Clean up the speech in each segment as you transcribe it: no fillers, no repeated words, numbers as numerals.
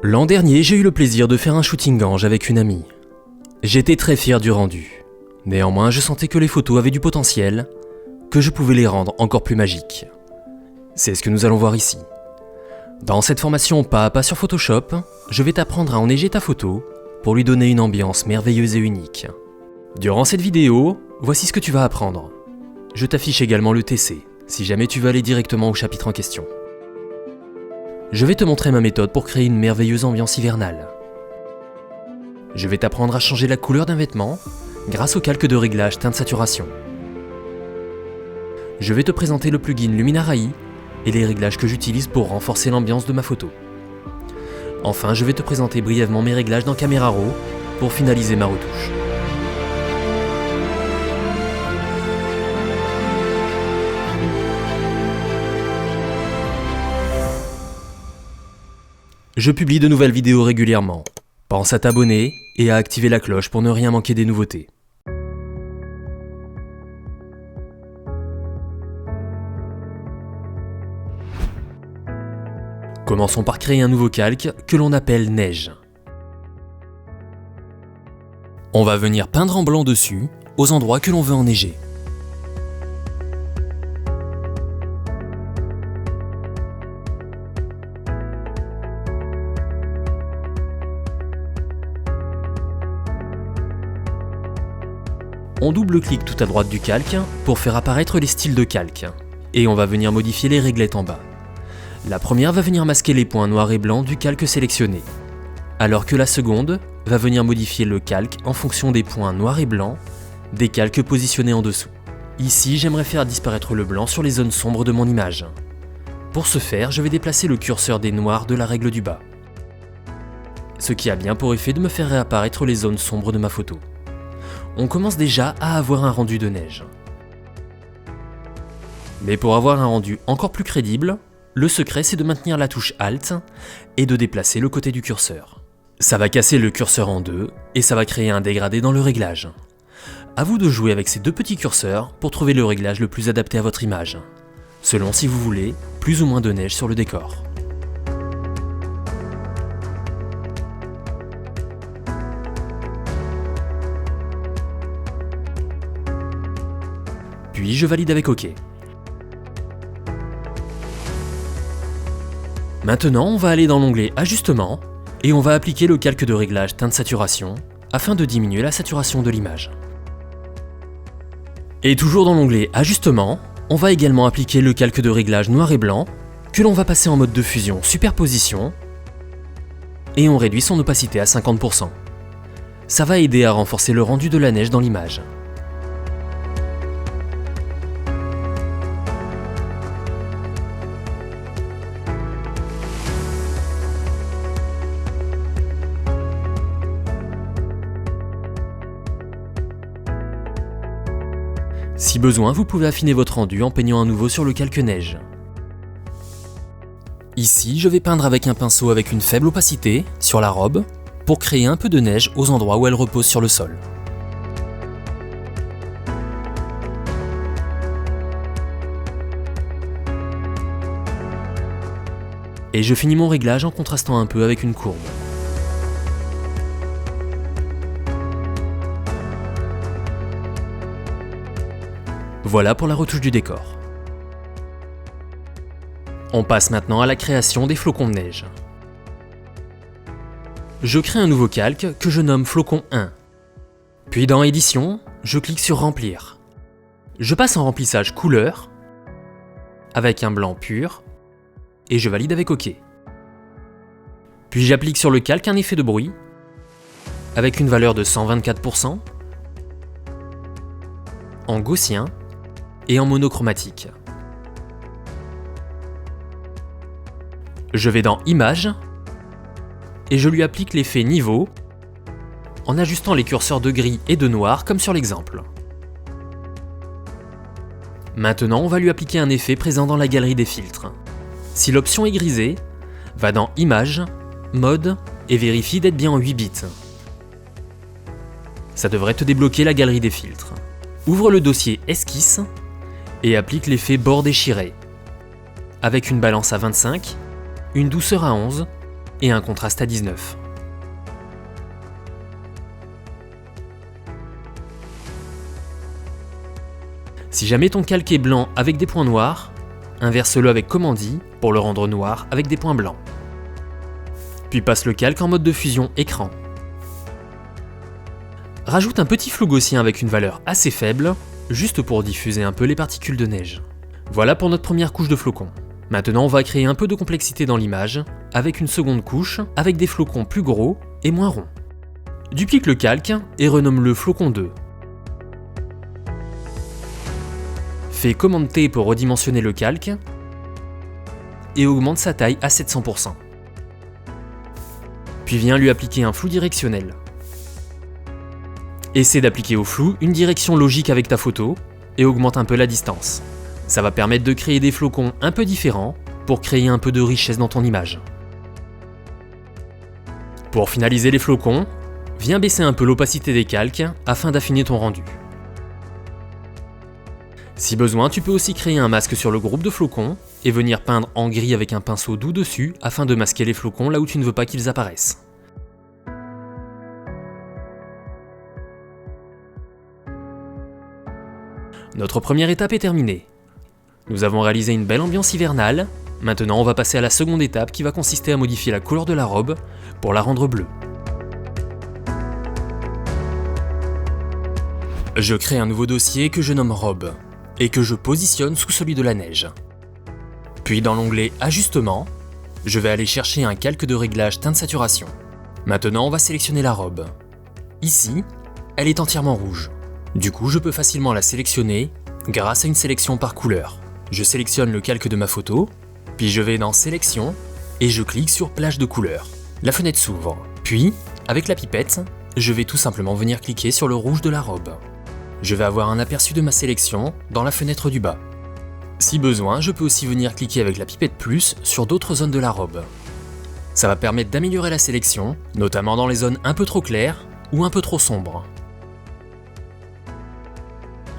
L'an dernier, j'ai eu le plaisir de faire un shooting gange avec une amie. J'étais très fier du rendu. Néanmoins, je sentais que les photos avaient du potentiel, que je pouvais les rendre encore plus magiques. C'est ce que nous allons voir ici. Dans cette formation pas à pas sur Photoshop, je vais t'apprendre à enneiger ta photo pour lui donner une ambiance merveilleuse et unique. Durant cette vidéo, voici ce que tu vas apprendre. Je t'affiche également le TC, si jamais tu veux aller directement au chapitre en question. Je vais te montrer ma méthode pour créer une merveilleuse ambiance hivernale. Je vais t'apprendre à changer la couleur d'un vêtement grâce au calque de réglage teinte saturation. Je vais te présenter le plugin Luminara-i et les réglages que j'utilise pour renforcer l'ambiance de ma photo. Enfin, je vais te présenter brièvement mes réglages dans Camera Raw pour finaliser ma retouche. Je publie de nouvelles vidéos régulièrement. Pense à t'abonner et à activer la cloche pour ne rien manquer des nouveautés. Commençons par créer un nouveau calque que l'on appelle neige. On va venir peindre en blanc dessus, aux endroits que l'on veut enneiger. On double-clique tout à droite du calque pour faire apparaître les styles de calque. Et on va venir modifier les réglettes en bas. La première va venir masquer les points noirs et blancs du calque sélectionné, alors que la seconde va venir modifier le calque en fonction des points noirs et blancs des calques positionnés en dessous. Ici, j'aimerais faire disparaître le blanc sur les zones sombres de mon image. Pour ce faire, je vais déplacer le curseur des noirs de la règle du bas, ce qui a bien pour effet de me faire réapparaître les zones sombres de ma photo. On commence déjà à avoir un rendu de neige. Mais pour avoir un rendu encore plus crédible, le secret c'est de maintenir la touche Alt et de déplacer le côté du curseur. Ça va casser le curseur en deux et ça va créer un dégradé dans le réglage. À vous de jouer avec ces deux petits curseurs pour trouver le réglage le plus adapté à votre image, selon si vous voulez plus ou moins de neige sur le décor. Puis je valide avec OK. Maintenant, on va aller dans l'onglet Ajustements et on va appliquer le calque de réglage teinte saturation afin de diminuer la saturation de l'image. Et toujours dans l'onglet Ajustements, on va également appliquer le calque de réglage noir et blanc que l'on va passer en mode de fusion superposition et on réduit son opacité à 50%. Ça va aider à renforcer le rendu de la neige dans l'image. Si besoin, vous pouvez affiner votre rendu en peignant à nouveau sur le calque neige. Ici, je vais peindre avec un pinceau avec une faible opacité sur la robe pour créer un peu de neige aux endroits où elle repose sur le sol. Et je finis mon réglage en contrastant un peu avec une courbe. Voilà pour la retouche du décor. On passe maintenant à la création des flocons de neige. Je crée un nouveau calque que je nomme Flocon 1. Puis dans Édition, je clique sur Remplir. Je passe en remplissage couleur, avec un blanc pur, et je valide avec OK. Puis j'applique sur le calque un effet de bruit, avec une valeur de 124%, en gaussien, et en monochromatique. Je vais dans Images et je lui applique l'effet niveau en ajustant les curseurs de gris et de noir comme sur l'exemple. Maintenant, on va lui appliquer un effet présent dans la galerie des filtres. Si l'option est grisée, va dans Images, Mode et vérifie d'être bien en 8 bits. Ça devrait te débloquer la galerie des filtres. Ouvre le dossier Esquisse et applique l'effet bord déchiré, avec une balance à 25, une douceur à 11 et un contraste à 19. Si jamais ton calque est blanc avec des points noirs, inverse-le avec Command I pour le rendre noir avec des points blancs. Puis passe le calque en mode de fusion écran. Rajoute un petit flou gaussien avec une valeur assez faible, juste pour diffuser un peu les particules de neige. Voilà pour notre première couche de flocons. Maintenant on va créer un peu de complexité dans l'image, avec une seconde couche, avec des flocons plus gros et moins ronds. Duplique le calque et renomme-le flocon 2. Fais Command T pour redimensionner le calque et augmente sa taille à 700%. Puis viens lui appliquer un flou directionnel. Essaie d'appliquer au flou une direction logique avec ta photo et augmente un peu la distance. Ça va permettre de créer des flocons un peu différents pour créer un peu de richesse dans ton image. Pour finaliser les flocons, viens baisser un peu l'opacité des calques afin d'affiner ton rendu. Si besoin, tu peux aussi créer un masque sur le groupe de flocons et venir peindre en gris avec un pinceau doux dessus afin de masquer les flocons là où tu ne veux pas qu'ils apparaissent. Notre première étape est terminée. Nous avons réalisé une belle ambiance hivernale. Maintenant, on va passer à la seconde étape qui va consister à modifier la couleur de la robe pour la rendre bleue. Je crée un nouveau dossier que je nomme robe et que je positionne sous celui de la neige. Puis dans l'onglet Ajustements, je vais aller chercher un calque de réglage teinte saturation. Maintenant, on va sélectionner la robe. Ici, elle est entièrement rouge. Du coup, je peux facilement la sélectionner grâce à une sélection par couleur. Je sélectionne le calque de ma photo, puis je vais dans Sélection et je clique sur Plage de couleurs. La fenêtre s'ouvre. Puis, avec la pipette, je vais tout simplement venir cliquer sur le rouge de la robe. Je vais avoir un aperçu de ma sélection dans la fenêtre du bas. Si besoin, je peux aussi venir cliquer avec la pipette plus sur d'autres zones de la robe. Ça va permettre d'améliorer la sélection, notamment dans les zones un peu trop claires ou un peu trop sombres.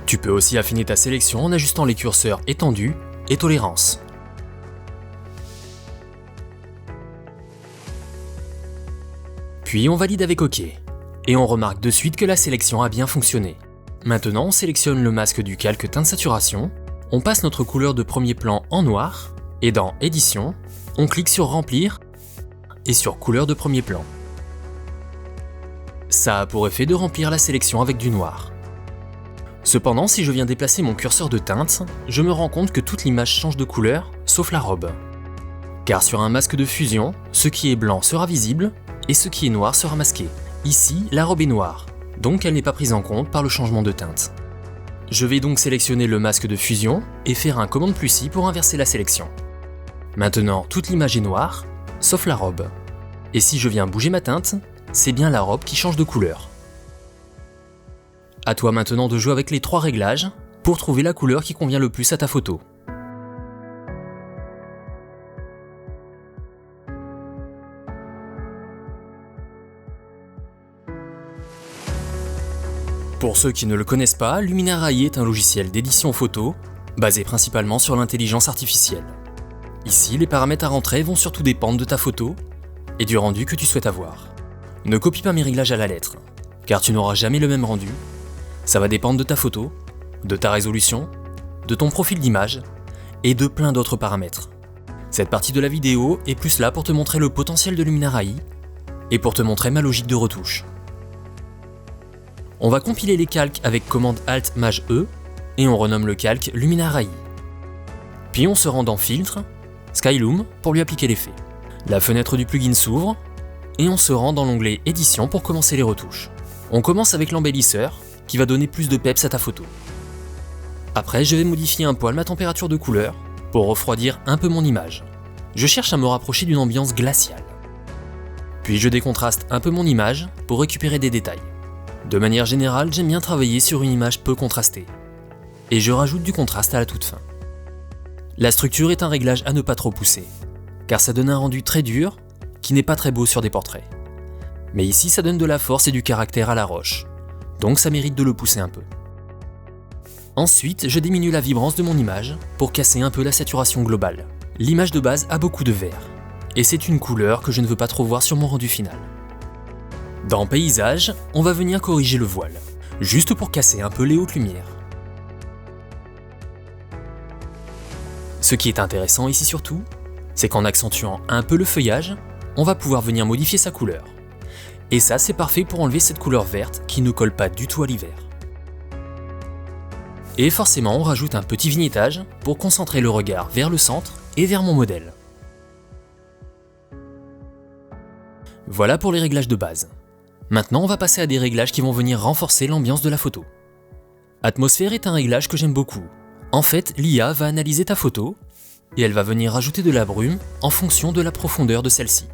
Tu peux aussi affiner ta sélection en ajustant les curseurs étendue et tolérance. Puis on valide avec OK. Et on remarque de suite que la sélection a bien fonctionné. Maintenant, on sélectionne le masque du calque teinte saturation, on passe notre couleur de premier plan en noir, et dans Édition, on clique sur Remplir et sur Couleur de premier plan. Ça a pour effet de remplir la sélection avec du noir. Cependant, si je viens déplacer mon curseur de teinte, je me rends compte que toute l'image change de couleur, sauf la robe. Car sur un masque de fusion, ce qui est blanc sera visible, et ce qui est noir sera masqué. Ici, la robe est noire, donc elle n'est pas prise en compte par le changement de teinte. Je vais donc sélectionner le masque de fusion et faire un Commande plus I pour inverser la sélection. Maintenant, toute l'image est noire, sauf la robe. Et si je viens bouger ma teinte, c'est bien la robe qui change de couleur. À toi maintenant de jouer avec les 3 réglages pour trouver la couleur qui convient le plus à ta photo. Pour ceux qui ne le connaissent pas, Luminar AI est un logiciel d'édition photo basé principalement sur l'intelligence artificielle. Ici, les paramètres à rentrer vont surtout dépendre de ta photo et du rendu que tu souhaites avoir. Ne copie pas mes réglages à la lettre, car tu n'auras jamais le même rendu. Ça va dépendre de ta photo, de ta résolution, de ton profil d'image et de plein d'autres paramètres. Cette partie de la vidéo est plus là pour te montrer le potentiel de Luminar AI et pour te montrer ma logique de retouche. On va compiler les calques avec commande Alt-Maj-E et on renomme le calque Luminar AI. Puis on se rend dans Filtre, Skyloom pour lui appliquer l'effet. La fenêtre du plugin s'ouvre et on se rend dans l'onglet Édition pour commencer les retouches. On commence avec l'embellisseur qui va donner plus de peps à ta photo. Après, je vais modifier un poil ma température de couleur pour refroidir un peu mon image. Je cherche à me rapprocher d'une ambiance glaciale. Puis je décontraste un peu mon image pour récupérer des détails. De manière générale, j'aime bien travailler sur une image peu contrastée. Et je rajoute du contraste à la toute fin. La structure est un réglage à ne pas trop pousser, car ça donne un rendu très dur qui n'est pas très beau sur des portraits. Mais ici, ça donne de la force et du caractère à la roche, donc ça mérite de le pousser un peu. Ensuite, je diminue la vibrance de mon image pour casser un peu la saturation globale. L'image de base a beaucoup de vert, et c'est une couleur que je ne veux pas trop voir sur mon rendu final. Dans paysage, on va venir corriger le voile, juste pour casser un peu les hautes lumières. Ce qui est intéressant ici surtout, c'est qu'en accentuant un peu le feuillage, on va pouvoir venir modifier sa couleur. Et ça, c'est parfait pour enlever cette couleur verte qui ne colle pas du tout à l'hiver. Et forcément, on rajoute un petit vignettage pour concentrer le regard vers le centre et vers mon modèle. Voilà pour les réglages de base. Maintenant, on va passer à des réglages qui vont venir renforcer l'ambiance de la photo. Atmosphère est un réglage que j'aime beaucoup. En fait, l'IA va analyser ta photo et elle va venir rajouter de la brume en fonction de la profondeur de celle-ci.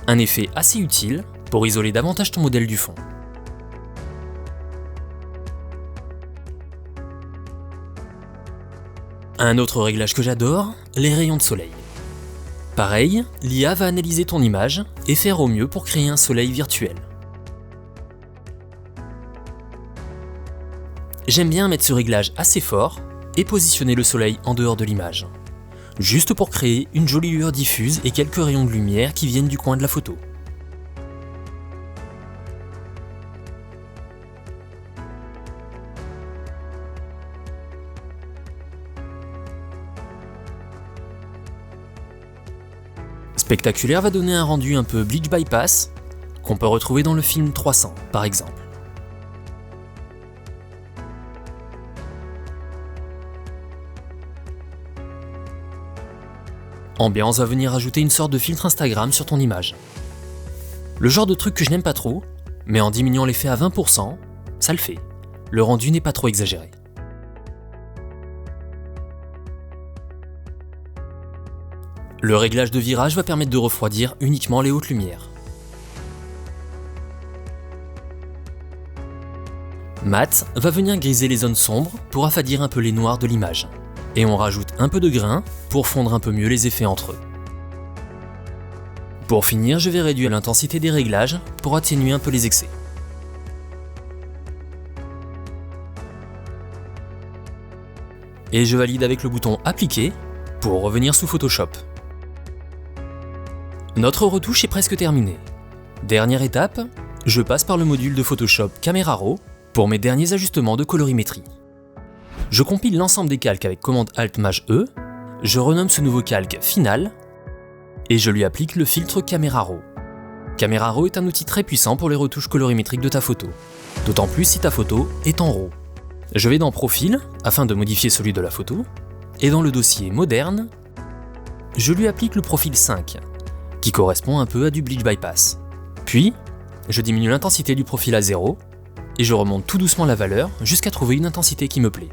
Un effet assez utile pour isoler davantage ton modèle du fond. Un autre réglage que j'adore, les rayons de soleil. Pareil, l'IA va analyser ton image et faire au mieux pour créer un soleil virtuel. J'aime bien mettre ce réglage assez fort et positionner le soleil en dehors de l'image, juste pour créer une jolie lueur diffuse et quelques rayons de lumière qui viennent du coin de la photo. Spectaculaire va donner un rendu un peu bleach bypass, qu'on peut retrouver dans le film 300 par exemple. Ambiance va venir ajouter une sorte de filtre Instagram sur ton image. Le genre de truc que je n'aime pas trop, mais en diminuant l'effet à 20%, ça le fait. Le rendu n'est pas trop exagéré. Le réglage de virage va permettre de refroidir uniquement les hautes lumières. Matte va venir griser les zones sombres pour affadir un peu les noirs de l'image. Et on rajoute un peu de grain pour fondre un peu mieux les effets entre eux. Pour finir, je vais réduire l'intensité des réglages pour atténuer un peu les excès. Et je valide avec le bouton Appliquer pour revenir sous Photoshop. Notre retouche est presque terminée. Dernière étape, je passe par le module de Photoshop Camera Raw pour mes derniers ajustements de colorimétrie. Je compile l'ensemble des calques avec commande Alt-Maj-E, je renomme ce nouveau calque Final, et je lui applique le filtre Camera Raw. Camera Raw est un outil très puissant pour les retouches colorimétriques de ta photo, d'autant plus si ta photo est en RAW. Je vais dans Profil, afin de modifier celui de la photo, et dans le dossier Moderne, je lui applique le profil 5, qui correspond un peu à du Bleach Bypass. Puis, je diminue l'intensité du profil à 0, et je remonte tout doucement la valeur jusqu'à trouver une intensité qui me plaît.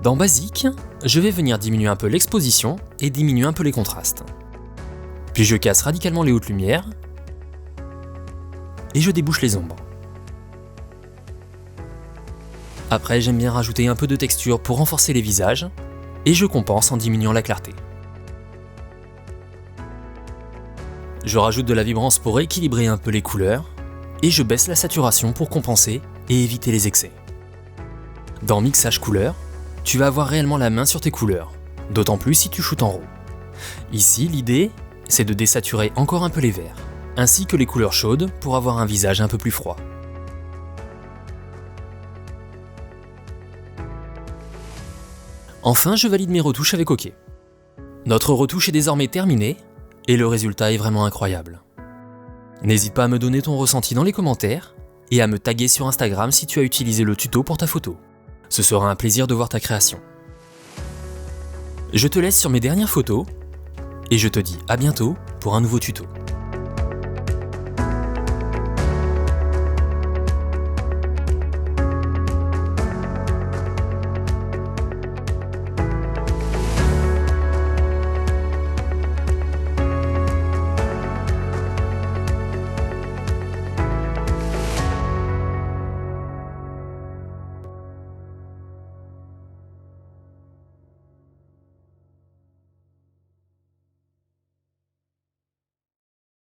Dans Basique, je vais venir diminuer un peu l'exposition et diminuer un peu les contrastes. Puis je casse radicalement les hautes lumières et je débouche les ombres. Après, j'aime bien rajouter un peu de texture pour renforcer les visages et je compense en diminuant la clarté. Je rajoute de la vibrance pour équilibrer un peu les couleurs et je baisse la saturation pour compenser et éviter les excès. Dans Mixage couleur, tu vas avoir réellement la main sur tes couleurs, d'autant plus si tu shootes en RAW. Ici, l'idée, c'est de désaturer encore un peu les verts, ainsi que les couleurs chaudes pour avoir un visage un peu plus froid. Enfin, je valide mes retouches avec OK. Notre retouche est désormais terminée, et le résultat est vraiment incroyable. N'hésite pas à me donner ton ressenti dans les commentaires, et à me taguer sur Instagram si tu as utilisé le tuto pour ta photo. Ce sera un plaisir de voir ta création. Je te laisse sur mes dernières photos, et je te dis à bientôt pour un nouveau tuto.